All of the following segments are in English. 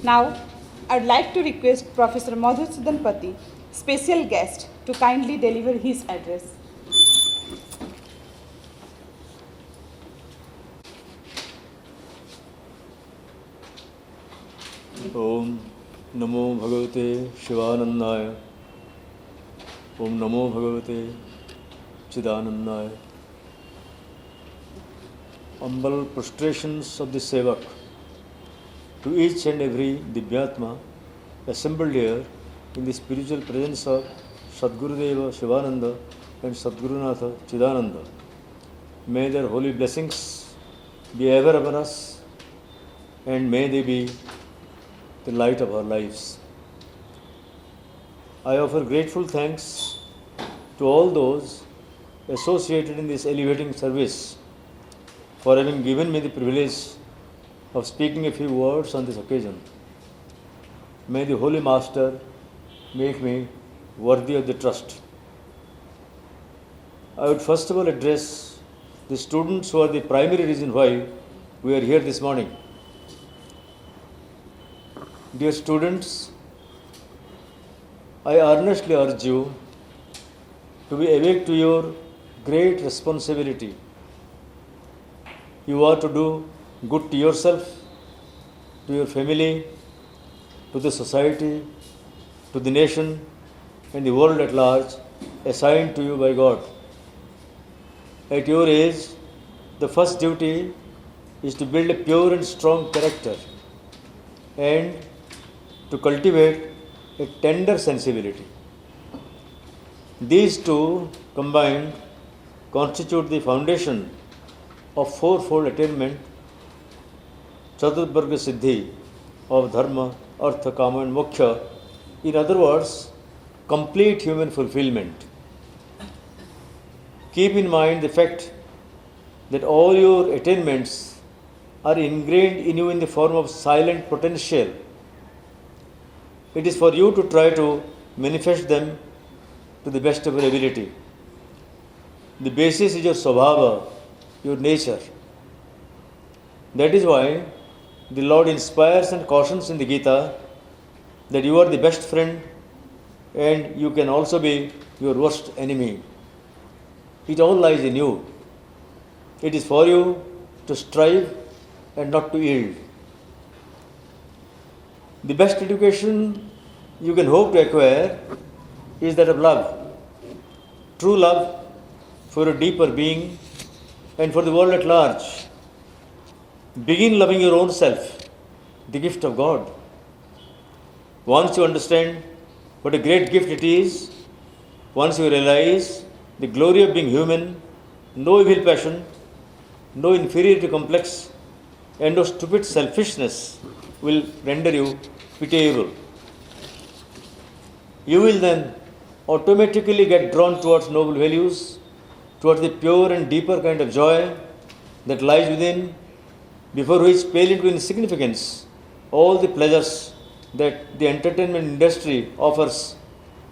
Now, I'd like to request Professor Madhusudan Pati, special guest, to kindly deliver his address. ओम नमो भगवते शिवानंदाय। ओम नमो भगवते चिदानंदाय। Humble prostrations of the Sevak to each and every Divyatma assembled here in the spiritual presence of Sadgurudeva Sivananda and Sadgurunatha Chidananda. May their holy blessings be ever upon us, and may they be the light of our lives. I offer grateful thanks to all those associated in this elevating service for having given me the privilege of speaking a few words on this occasion. May the Holy Master make me worthy of the trust. I would first of all address the students who are the primary reason why we are here this morning. Dear students, I earnestly urge you to be awake to your great responsibility. You are to do good to yourself, to your family, to the society, to the nation, and the world at large, assigned to you by God. At your age, the first duty is to build a pure and strong character and to cultivate a tender sensibility. These two combined constitute the foundation of fourfold attainment, Chaturvarga Siddhi of Dharma, Artha, Kama and Moksha. In other words, complete human fulfillment. Keep in mind the fact that all your attainments are ingrained in you in the form of silent potential. It is for you to try to manifest them to the best of your ability. The basis is your svabhava, your nature. That is why the Lord inspires and cautions in the Gita that you are the best friend and you can also be your worst enemy. It all lies in you. It is for you to strive and not to yield. The best education you can hope to acquire is that of love. True love for a deeper being and for the world at large. Begin loving your own self, the gift of God. Once you understand what a great gift it is, once you realize the glory of being human, no evil passion, no inferiority complex, and no stupid selfishness will render you pitiable. You will then automatically get drawn towards noble values, towards the pure and deeper kind of joy that lies within, before which pale into insignificance all the pleasures that the entertainment industry offers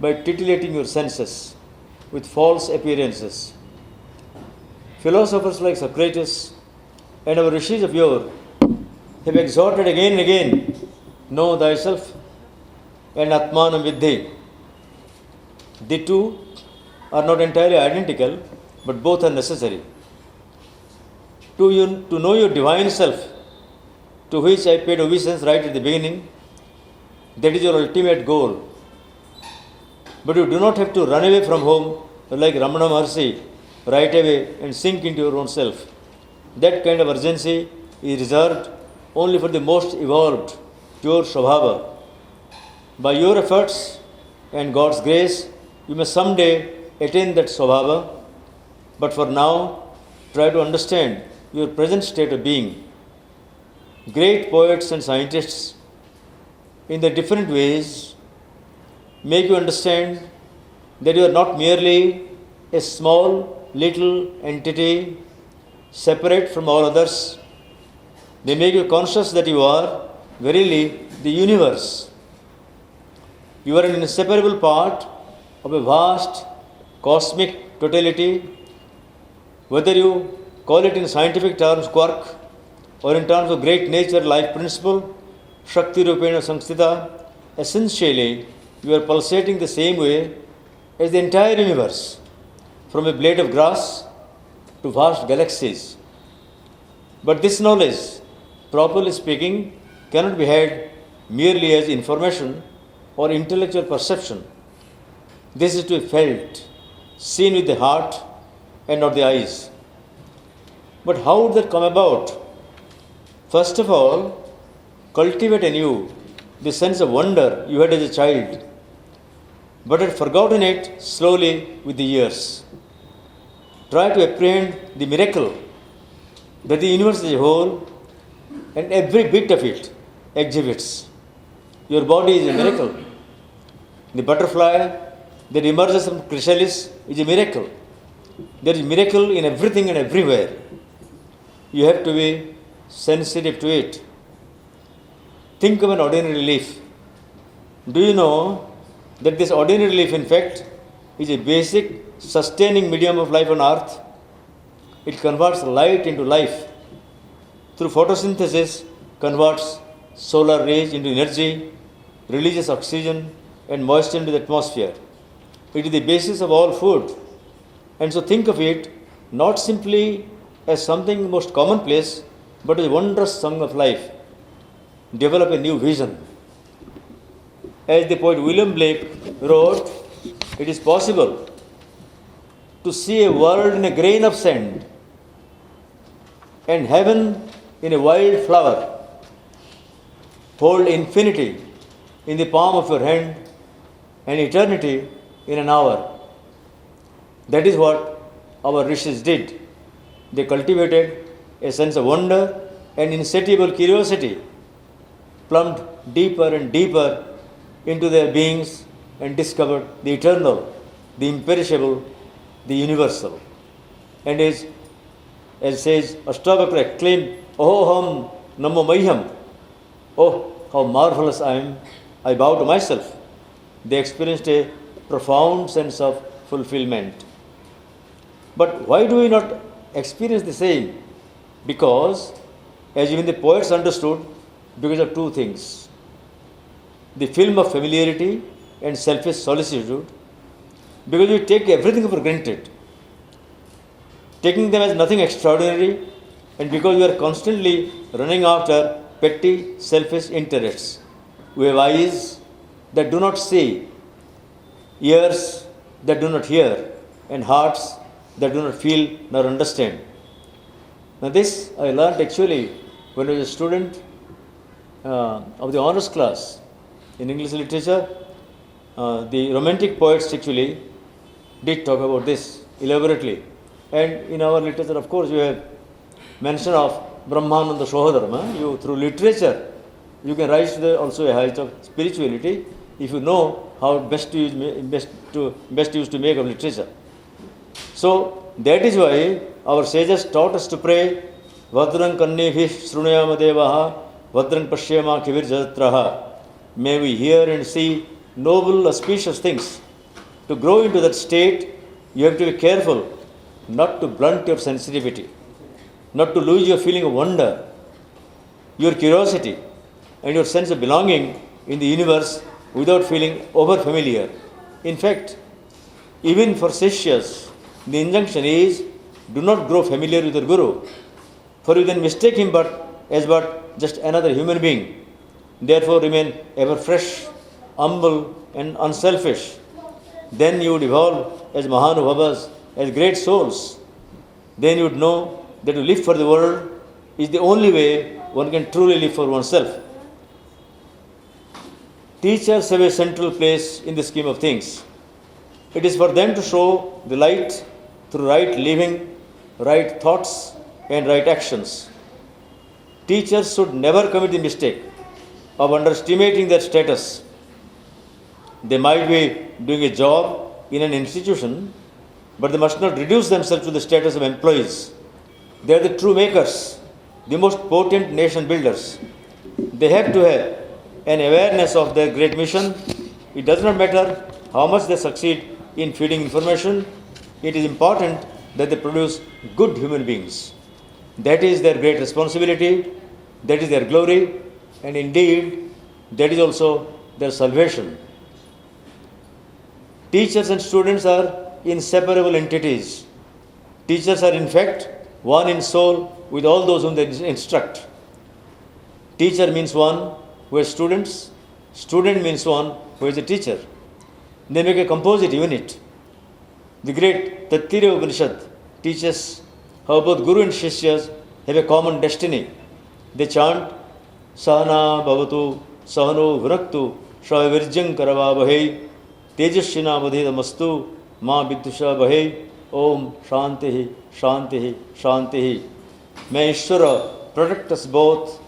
by titillating your senses with false appearances. Philosophers like Socrates and our rishis of yore have exhorted again and again, know thyself and Atmanam Viddhi. The two are not entirely identical, but both are necessary. To know your divine self, to which I paid obeisance right at the beginning, that is your ultimate goal. But you do not have to run away from home like Ramana Maharshi, right away and sink into your own self. That kind of urgency is reserved only for the most evolved, pure Svabhava. By your efforts and God's grace, you may someday attain that Svabhava, but for now, try to understand your present state of being. Great poets and scientists, in their different ways, make you understand that you are not merely a small, little entity separate from all others. They make you conscious that you are verily the universe. You are an inseparable part of a vast cosmic totality, whether you call it in scientific terms quark or in terms of great nature life principle Shakti Rupena Samstita, essentially you are pulsating the same way as the entire universe, from a blade of grass to vast galaxies. But this knowledge, properly speaking, cannot be had merely as information or intellectual perception. This is to be felt, seen with the heart and not the eyes. But how would that come about? First of all, cultivate anew the sense of wonder you had as a child, but had forgotten it slowly with the years. Try to apprehend the miracle that the universe as a whole and every bit of it exhibits. Your body is a miracle. The butterfly that emerges from chrysalis is a miracle. There is miracle in everything and everywhere. You have to be sensitive to it. Think of an ordinary leaf. Do you know that this ordinary leaf, in fact, is a basic sustaining medium of life on earth? It converts light into life. Through photosynthesis, converts solar rays into energy, releases oxygen and moisture into the atmosphere. It is the basis of all food. And so think of it not simply as something most commonplace, but as a wondrous song of life. Develop a new vision. As the poet William Blake wrote, it is possible to see a world in a grain of sand and heaven in a wild flower. Hold infinity in the palm of your hand and eternity in an hour. That is what our rishis did. They cultivated a sense of wonder and insatiable curiosity, plumbed deeper and deeper into their beings and discovered the eternal, the imperishable, the universal. And as says Ashtavakra exclaimed, Ahoham Namo Mayham. Oh, how marvelous I am, I bow to myself. They experienced a profound sense of fulfillment. But why do we not experience the same? Because, as even the poets understood, because of two things. The film of familiarity and selfish solicitude, because we take everything for granted, taking them as nothing extraordinary, and because we are constantly running after petty, selfish interests. We have eyes that do not see, ears that do not hear, and hearts that do not feel nor understand. Now this I learned actually when I was a student of the honors class in English literature. The romantic poets actually did talk about this elaborately. And in our literature, of course, you have mention of Brahmananda Shohadharma. You, through literature, you can rise to also a height of spirituality if you know how best to use to make of literature. So that is why our sages taught us to pray, Vadrang Kannebhi Shrunayama Devaha, Vadrang Pashyama Kivir Jatraha. May we hear and see noble, auspicious things. To grow into that state, you have to be careful not to blunt your sensitivity, not to lose your feeling of wonder, your curiosity, and your sense of belonging in the universe without feeling over familiar. In fact, even for Sishyas, the injunction is, do not grow familiar with your Guru, for you then mistake him as just another human being. Therefore remain ever fresh, humble and unselfish. Then you would evolve as Mahanubhavas, as great souls. Then you would know that to live for the world is the only way one can truly live for oneself. Teachers have a central place in the scheme of things. It is for them to show the light through right living, right thoughts and right actions. Teachers should never commit the mistake of underestimating their status. They might be doing a job in an institution, but they must not reduce themselves to the status of employees. They are the true makers, the most potent nation builders. They have to have an awareness of their great mission. It does not matter how much they succeed in feeding information. It is important that they produce good human beings. That is their great responsibility. That is their glory. and indeed that is also their salvation. Teachers and students are inseparable entities. Teachers are in fact one in soul with all those whom they instruct. Teacher means one who has students, student means one who is a teacher. They make a composite unit. The great Tattiriya Upanishad teaches how both Guru and Shishyas have a common destiny. They chant Sahana Bhavatu Sahano Vraktu Shavavirjam Karavavahai Tejashina Vadhidamastu Ma Viddusha Bahai Om Shantihi Shantihi Shantihi. May Ishvara protect us both.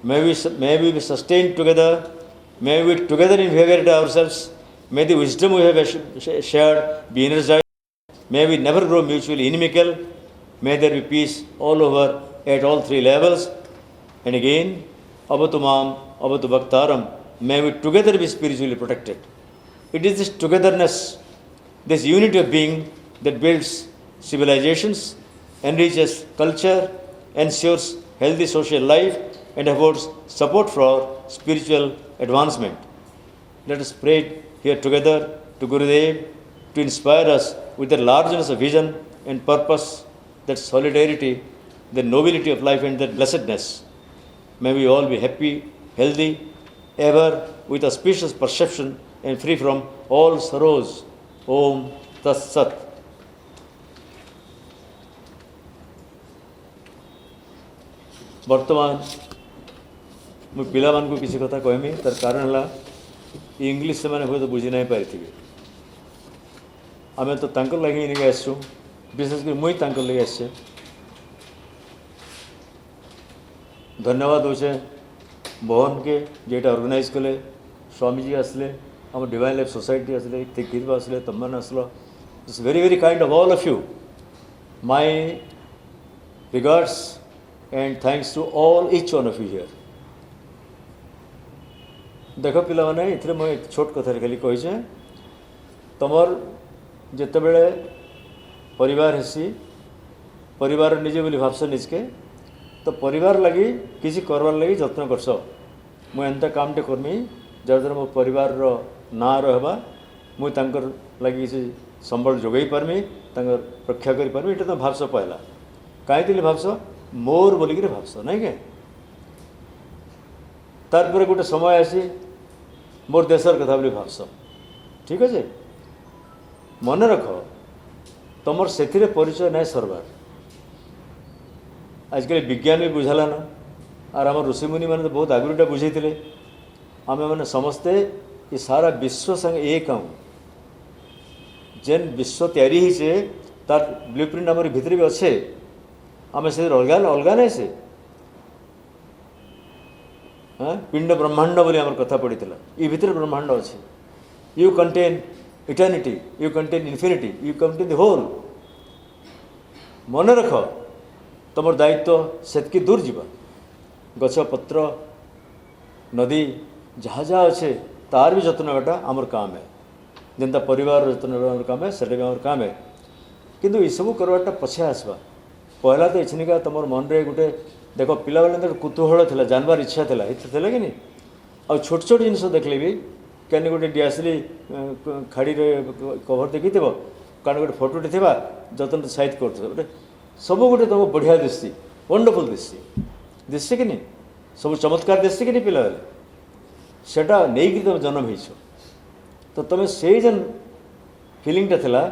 May we be sustained together. May we together invigorate ourselves. May the wisdom we have shared be energized. May we never grow mutually inimical. May there be peace all over at all three levels. And again, Abatu Mam, Abatu Bhaktaram, may we together be spiritually protected. It is this togetherness, this unity of being that builds civilizations, enriches culture, ensures healthy social life, and affords support for spiritual advancement. Let us pray here together to Gurudev to inspire us with the largeness of vision and purpose, that solidarity, the nobility of life, and that blessedness. May we all be happy, healthy, ever with auspicious perception and free from all sorrows. Om Tat Sat. ବର୍ତ୍ତମାନ ମୁଁ ପିଲାମାନଙ୍କୁ କିଛି କଥା କହିମି, ତାର କାରଣ ହେଲା English ସେମାନେ ହୁଏତ ବୁଝି ନାହିଁ ପାରିଥିବେ। ଆମେ ତ ତାଙ୍କର ଲାଗି ନେଇକି ଆସିଛୁ, ବିଶେଷ କରି ମୁଇଁ ତାଙ୍କର ଲାଗି ଆସିଛେ। ଧନ୍ୟବାଦ ଦେଉଛେ ବହନକେ ଯେଟା ଅର୍ଗାନାଇଜ୍ କଲେ, ସ୍ୱାମୀଜୀ ଆସିଲେ, ଆମ ଡିଭାଇନ୍ ଲାଇଫ୍ ସୋସାଇଟି ଆସିଲେ, ତିକିରବା ଆସିଲେ, ତମମାନେ ଆସିଲ। It's very very kind of all of you. My regards and thanks to all each one of you here. देख पिला माने इथरे मैं एक छोट कथा खाली कही छे, तमर जेतेबेले परिवार हेसी, परिवार निजे बोली भाबस निजके, तो परिवार लगी किसी करवार लगी जत्न करस। मु एंता कामटे करमी जद्वारा मो परिवार रो ना रहबा, मु तांकर लगी किसी संबल जोगई पारमी, तांकर रक्षा करि पारमी। एटा तो भाबस पहला काई दिले भाबस मोर बोलिक भाबस नहीं के। तार गोटे समय आसी मोर देशर कथा बोली भाबस। ठीक अच्छे, मन रख तुम से परिचय ना सरबार। आजकल विज्ञान भी बुझालान, आर आम ऋषिमुनि मैंने तो बहुत आगुटा बुझे। आम मैंने समस्ते ये सारा विश्व संग एक आऊँ, जेन विश्व तैयारी ही तार ब्लूप्रिंट आम भितर भी अच्छे। आम से अलग अलग नहीं से हाँ पिंड ब्रह्मांड बोली आम कथा पड़ी ये भितर ब्रह्मांड अच्छे। You contain eternity, you contain infinity, you contain the whole. मन रख तुम दायित्व सेतकी दूर जीवा। गछ पत्र नदी जहाँ जहाँ अच्छे तार भी जत्न नेवाटा आमर काम है। जेनता परिवार जत्न नेवार काम है, सेटा भी आमर काम है। किंतु ये सब करवाटा पछे आसवा। पहला तो इच्छनिका तुम मन रे गोटे देख पिला बेले तो कुतूहल था, जानवर इच्छा था, इतना कि नहीं। आ छोट छोट जिनस देखले भी क्या गोटे डियासली खाड़ी कभर देखी थे, क्या गोटे फोटोटे थी जतन साइज कर गोटे सब गोटे तुमको बढ़िया दिशसी, वंडरफुल दिशसी कि नहीं, सब चमत्कार दिशसी कि नहीं। पिला बेले सेटा नहीं कि तुम जन्म हो तो तुम से जेन फिलिंगटा था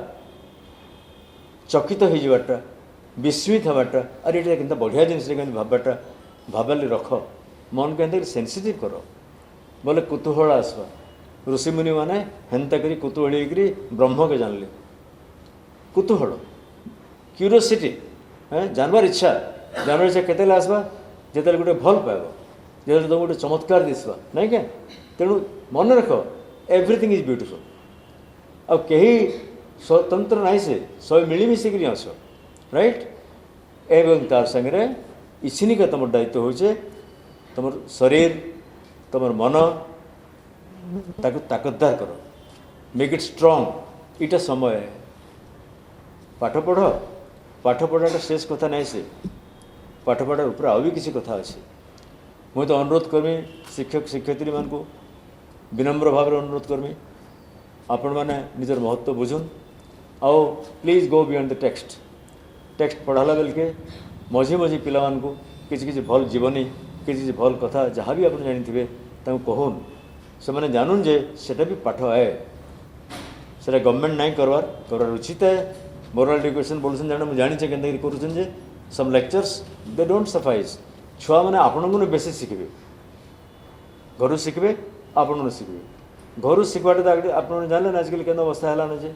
चकित हो जावाटा, विस्मित हवाटा, अरे ये के बढ़िया जिनस भावटा भावाली रख, मन के सेनसीटिव कर बोले कुतूहल आसवा। ऋषिमुनि मैंने हेन्ता करी कुतूहल होकर ब्रह्म के जानले। कुतूहल क्यूरियोसिटी जानवर इच्छा, जानवर इच्छा केते आसवा जिते गोटे भल पाइब, जो तुम गोटे चमत्कार दिशवा नहीं क्या। तेणु मन रख एवरीथिंग इज ब्यूटिफुल। आ कहीं स्वतंत्र नहीं से सब मिलमिशिक आस राइट। एवं तार संगे इच्छिनी का तुम दायित्व हो तुम शरीर तुम मन ताको ताकतदार कर, मेक इट स्ट्रंग। इटा समय है पाठ पढ़, पाठ पढ़ाटा शेष कथा नहीं से पाठ पढ़ार ऊपर आ भी किसी कथा अच्छे। मुझे तो अनुरोध करमी शिक्षक शिक्षयित्री मान को विनम्र भाव में अनुरोध करमी आपण मैंने निजर महत्व बुझुन आओ please go beyond the text पढ़ाला बेल के मझी मझी पिला मान को किसी भल जीवनी किसी भल कथा जहाँ भी आप जानी थे कहून से मैंने जानून जे सेटा भी पाठ है सेटा गवर्नमेंट नहीं करवार उचित है मोरल एजुकेशन बोलसन जाने मुझे जानी के करुन जे सम लेक्चर्स दे डोंट सफाइज छुआ मैंने आपण बेसी शिखे घर शिखे आपण शिखे घर शिखवाटे आप जानले ना आजकल के अवस्था है जे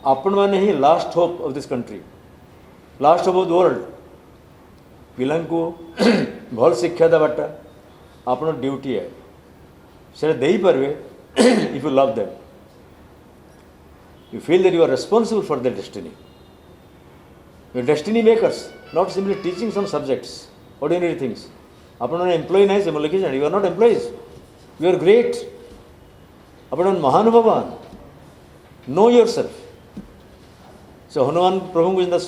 आपण मैंने ही last hope of this country last hope of the world पिला को भल शिक्षा देवाटा आपण ड्यूटी है से दे पारे if you love them you feel that you are responsible for their destiny you destiny makers not simply teaching some subjects ordinary things आपण एम्प्लॉय नहीं से लिखी जाए you are not employees you are great आपण महानुभवान know your self से हनुमान प्रभु को जेनता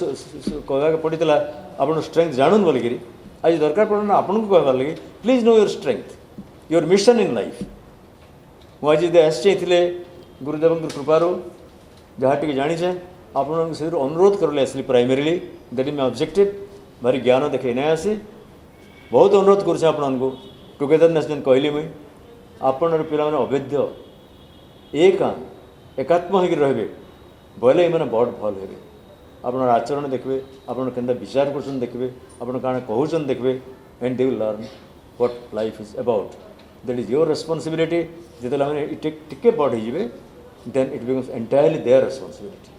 कहवाके पड़ता आप स्ट्रेंथ जानून बोलिकी आज दरकार पड़ना आपन को कहबार लगे please know your strength your mission in life मुझे आसते गुरुदेव कृपार जहाँ टी जाचे आप अनुरोध कर आसली primarily that is my objective भारी ज्ञान देखे नहीं आसी बहुत अनुरोध करुचे आपण को टुगेदरनेस जेन कहली मुई आपण पिला अभेद्य एकात्म होकर रे बोले मैंने बड़ भल हे आप आचरण देखिए आप विचार कर देखिए आप कहून देखिए and they will learn what life is about that is your responsibility जिते टिके बढ़ जाए then it becomes entirely their responsibility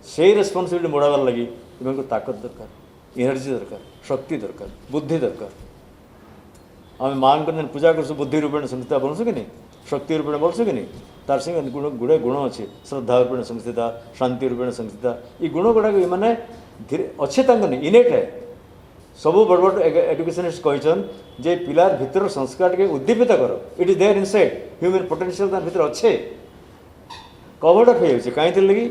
से रेस्पॉन्सिबिलिटी मोड़ाबार लगी इनको ताकत दरकार एनर्जी दरकार शक्ति दरकार बुद्धि दरकार आम माँ को पूजा कर बुद्धि रूपेण संस्थिता बनसु कि नहीं शक्ति रूपेण बोलसु कि नहीं तार संगे गुण गुड़े गुण अच्छे श्रद्धा रूपेण संस्थिता शांति रूपेण संस्थिता ये गुण गुड़ाक मैंने अच्छे नहीं इनेट है सबू बड़ बड़ एजुकेशनिस्ट कहन जे पिलार भीतर संस्कार के उद्दीपित कर it is there inside human potential तार भीतर अच्छे कवर्ड अप हो कहीं लगी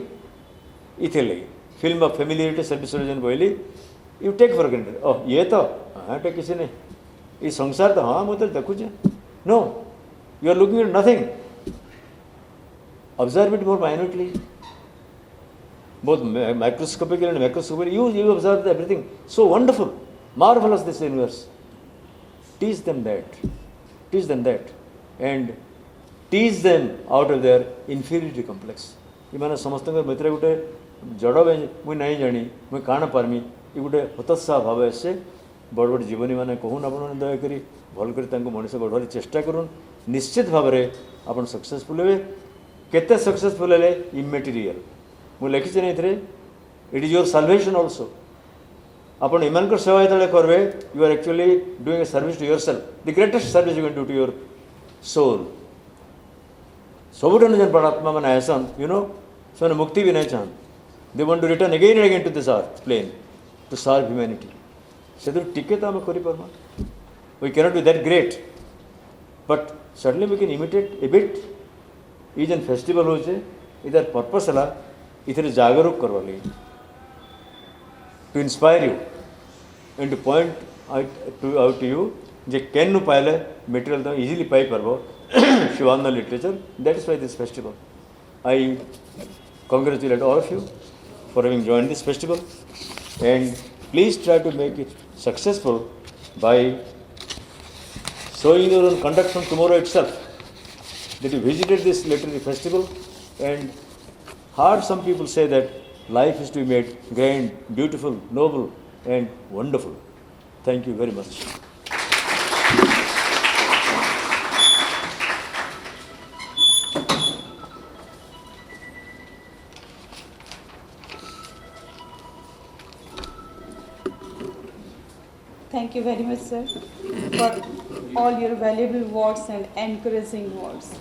इथे लगी फिल्म ऑफ फैमिलियरिटी सर्विस जेन कहली यू टेक फॉर ग्रांटेड ओह ये तो हाँ टे किसी नहीं ये संसार तो हाँ मुझे देखुचे no you are looking at nothing observe it more minutely both microscopically and macroscopically you observe everything so wonderful marvelous this universe teach them that and teach them out of their inferiority complex ये समस्त मित्र गोटे जड़ मुझे नहीं जानी मुझे काण पार्मी ये गोटे हतोत्साह भाव आसे बड़ बड़ जीवनी मैंने कहून आप दयाकोरी भल कर मनीष गढ़वार चेष्टा करूँ निश्चित भाव में आप सक्सेसफुल हे केते सक्सेसफुल है इमेटेरियल मुझे लिखी नहीं it is your salvation also आपण ईमान सेवा जो करेंगे you are actually doing a service to yourself the greatest service you can do to your soul सबुठ जन प्राणात्मा मैंने आसन यू नो से मुक्ति भी नहीं चाहन they want to return again and again to this earth plane to serve humanity से टिके तो आम कर we cannot be that great but suddenly we can imitate a bit ये जेन फेस्टिवल होचे इधर पर्पस है इधर जागरूक करवा लगी to inspire you and to point out to you जे कैन नु पाइले मटेरियल तो इजीली पाई पारबो Shivananda literature that is why this festival I congratulate all of you for having joined this festival and please try to make it successful by showing your own conduct from tomorrow itself that you visited this literary festival and heard some people say that life is to be made grand, beautiful, noble and wonderful. Thank you very much. Thank you very much, sir, for all your valuable words and encouraging words.